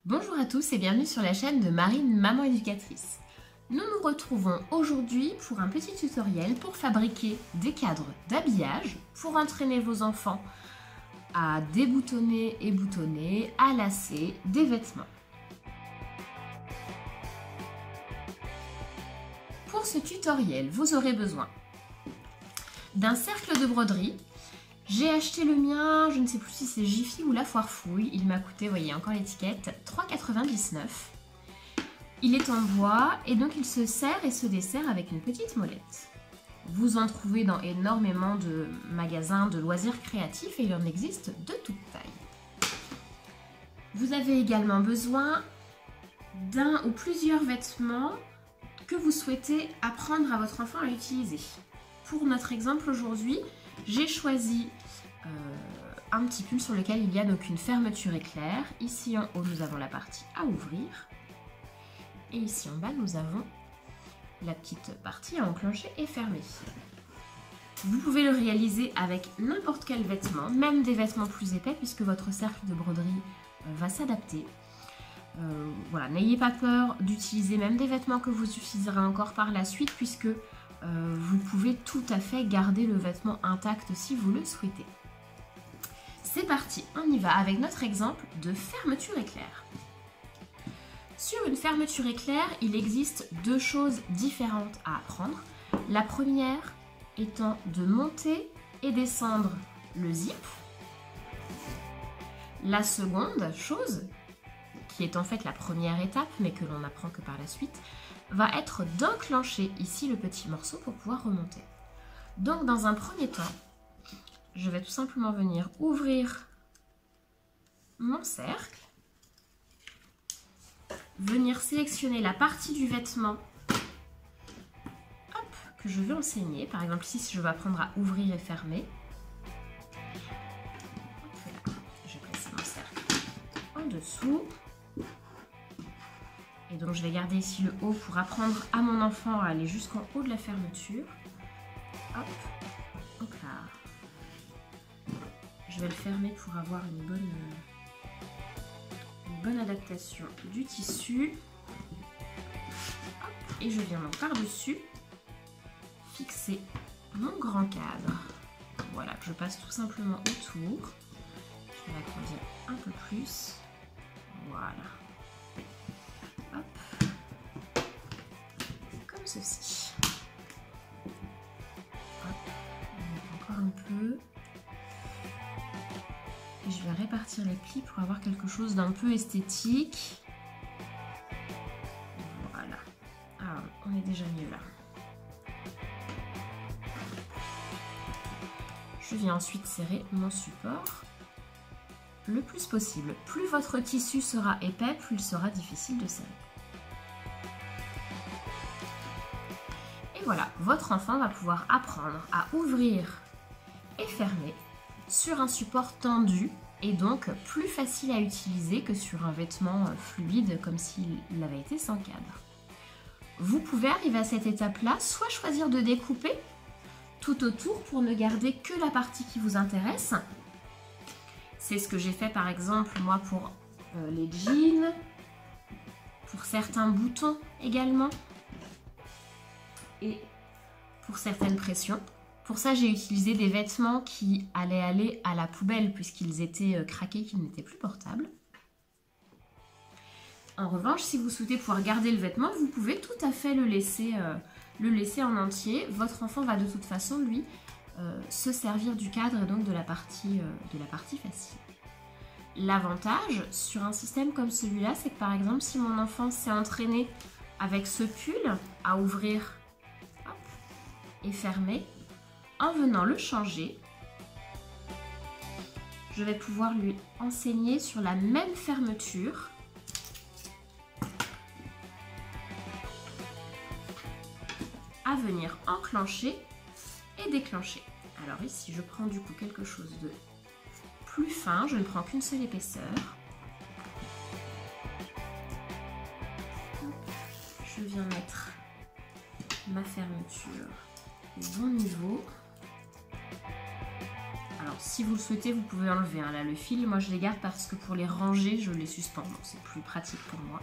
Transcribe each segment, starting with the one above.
Bonjour à tous et bienvenue sur la chaîne de Marine, maman éducatrice. Nous nous retrouvons aujourd'hui pour un petit tutoriel pour fabriquer des cadres d'habillage pour entraîner vos enfants à déboutonner et boutonner, à lasser des vêtements. Pour ce tutoriel, vous aurez besoin d'un cercle de broderie. J'ai acheté le mien, je ne sais plus si c'est Jiffy ou La Foire Fouille. Il m'a coûté, vous voyez encore l'étiquette, 3,99 €. Il est en bois et donc il se serre et se dessert avec une petite molette. Vous en trouvez dans énormément de magasins de loisirs créatifs et il en existe de toute taille. Vous avez également besoin d'un ou plusieurs vêtements que vous souhaitez apprendre à votre enfant à utiliser. Pour notre exemple aujourd'hui, j'ai choisi un petit pull sur lequel il y a donc une fermeture éclair. Ici en haut, nous avons la partie à ouvrir. Et ici en bas, nous avons la petite partie à enclencher et fermer. Vous pouvez le réaliser avec n'importe quel vêtement, même des vêtements plus épais, puisque votre cercle de broderie va s'adapter. Voilà, n'ayez pas peur d'utiliser même des vêtements que vous utiliserez encore par la suite, puisque vous pouvez tout à fait garder le vêtement intact si vous le souhaitez. C'est parti, on y va avec notre exemple de fermeture éclair. Sur une fermeture éclair, il existe deux choses différentes à apprendre. La première étant de monter et descendre le zip. La seconde chose, qui est en fait la première étape, mais que l'on n'apprend que par la suite, va être d'enclencher ici le petit morceau pour pouvoir remonter. Donc dans un premier temps, je vais tout simplement venir ouvrir mon cercle, venir sélectionner la partie du vêtement que je veux enseigner. Par exemple ici, si je veux apprendre à ouvrir et fermer, je vais placer mon cercle en dessous. Et donc je vais garder ici le haut pour apprendre à mon enfant à aller jusqu'en haut de la fermeture. Hop, donc là, je vais le fermer pour avoir une bonne adaptation du tissu. Hop, et je viens donc par-dessus fixer mon grand cadre. Voilà, je passe tout simplement autour. Je vais l'agrandir un peu plus. Voilà. Hop, comme ceci. Hop, encore un peu. Et je vais répartir les plis pour avoir quelque chose d'un peu esthétique. Voilà. Alors, on est déjà mieux là. Je viens ensuite serrer mon support le plus possible. Plus votre tissu sera épais, plus il sera difficile de serrer. Et voilà, votre enfant va pouvoir apprendre à ouvrir et fermer sur un support tendu et donc plus facile à utiliser que sur un vêtement fluide comme s'il avait été sans cadre. Vous pouvez arriver à cette étape-là, soit choisir de découper tout autour pour ne garder que la partie qui vous intéresse. C'est ce que j'ai fait par exemple moi pour les jeans, pour certains boutons également et pour certaines pressions. Pour ça j'ai utilisé des vêtements qui allaient aller à la poubelle puisqu'ils étaient craqués, qu'ils n'étaient plus portables. En revanche, si vous souhaitez pouvoir garder le vêtement, vous pouvez tout à fait le laisser en entier. Votre enfant va de toute façon lui se servir du cadre et donc de la partie facile. L'avantage sur un système comme celui-là, c'est que par exemple, si mon enfant s'est entraîné avec ce pull à ouvrir hop, et fermer, en venant le changer, je vais pouvoir lui enseigner sur la même fermeture à venir enclencher et déclencher. Alors ici, je prends du coup quelque chose de plus fin, je ne prends qu'une seule épaisseur. Je viens mettre ma fermeture au bon niveau. Alors si vous le souhaitez, vous pouvez enlever. Hein. Là, le fil, moi, je les garde parce que pour les ranger, je les suspends. Donc, c'est plus pratique pour moi.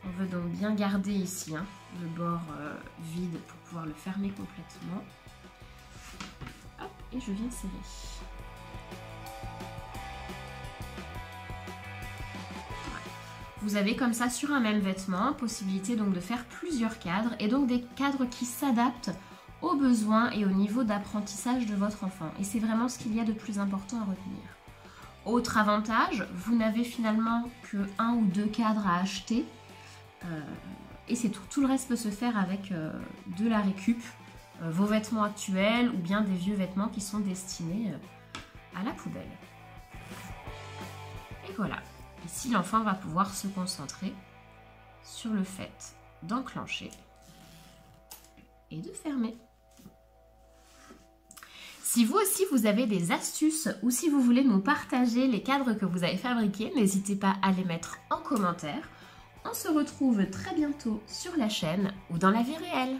On veut donc bien garder ici hein, le bord vide pour pouvoir le fermer complètement. Hop, et je viens serrer. Vous avez comme ça sur un même vêtement, possibilité donc de faire plusieurs cadres et donc des cadres qui s'adaptent aux besoins et au niveau d'apprentissage de votre enfant. Et c'est vraiment ce qu'il y a de plus important à retenir. Autre avantage, vous n'avez finalement que 1 ou 2 cadres à acheter et c'est tout. Tout le reste peut se faire avec de la récup, vos vêtements actuels ou bien des vieux vêtements qui sont destinés à la poubelle. Et voilà. Ici, l'enfant va pouvoir se concentrer sur le fait d'enclencher et de fermer. Si vous aussi, vous avez des astuces ou si vous voulez nous partager les cadres que vous avez fabriqués, n'hésitez pas à les mettre en commentaire. On se retrouve très bientôt sur la chaîne ou dans la vie réelle.